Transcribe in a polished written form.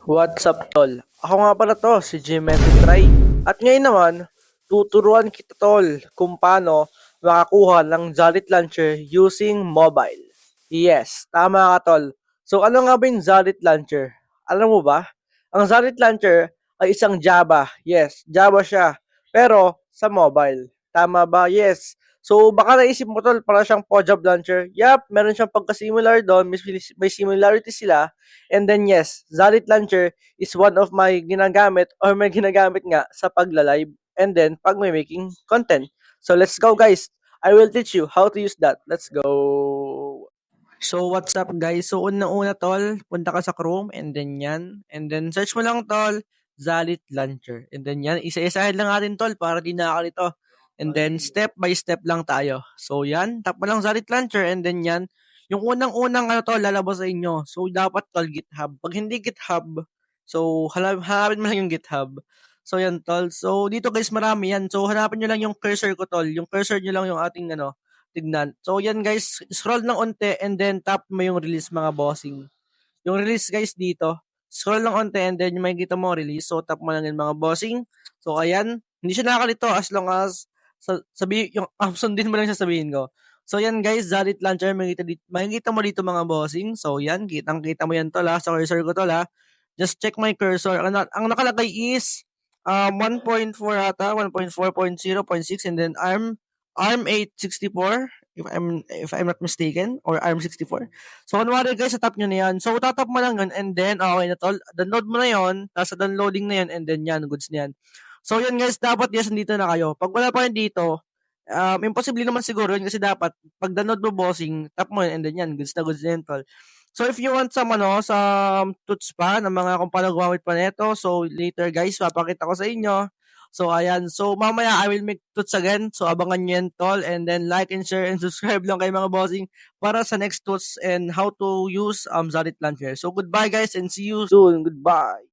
What's up, tol? Ako nga pala to, si Try. At ngayon naman, tuturuan kita, tol, kung paano makakuha ng Zalit Launcher using mobile. Yes, tama ka, tol. So, ano nga ba yung Zalit Launcher? Alam mo ba? Ang Zalit Launcher ay isang Java. Yes, Java siya. Pero, sa mobile. Tama ba? Yes. So, baka naisip mo, tol, para siyang Pojab Launcher. Yup, meron siyang pagka-similar doon. May similarity sila. And then yes, Zalit Launcher is one of my ginagamit or may ginagamit nga sa pagla-live and then pag may making content. So let's go, guys. I will teach you how to use that. Let's go. So what's up, guys? So una tol, punta ka sa Chrome and then yan. And then search mo lang, tol, Zalit Launcher. And then yan, isa-isahin lang natin, tol, para di nakakalito. And then step by step lang tayo. So yan, tap mo lang Zalit Launcher and then yan. Yung unang-unang ano, tol, lalabas sa inyo. So dapat, tol, GitHub. Pag hindi GitHub, so hanapin mo lang yung GitHub. So yan, tol. So dito, guys, marami yan. So hanapin nyo lang yung cursor ko, tol. Yung cursor nyo lang yung ating ano, tignan. So yan, guys, scroll ng unti and then tap mo yung release, mga bossing. Yung release, guys, dito. Scroll ng unti and then yung makikita mo release. So tap mo lang yung mga bossing. So ayan, hindi siya nakakalito as long as yung option din mo lang siya sabihin ko. So yan, guys, Zalit Launcher, makikita mo dito, mga bossing. So yan, kitang-kita mo yan, tol, ha. Sa cursor ko, tol, ha. Just check my cursor. Ang nakalagay is 1.4 ata, 1.4.0.6 and then ARM 864 if I'm not mistaken, or ARM 64. So kunwari, guys, sa top nyo na yan. So tatap mo lang yun and then okay na, tol. Download mo na yun, tapos sa downloading na yan and then yan, goods na yan. So yun, guys, dapat yes, nandito na kayo. Pag wala pa yun dito, imposible naman siguro yun kasi dapat pag download mo, bossing, tap mo yun and then yan, goods na yan, tol. So if you want some tuts pa ng mga kung paano gumamit pa nito, so later, guys, papakita ko sa inyo. So ayan, so mamaya I will make tuts again. So abangan nyo yan, tol, and then like and share and subscribe lang kayo, mga bossing, para sa next tuts and how to use Zalit Launcher. So goodbye, guys, and see you soon. Goodbye.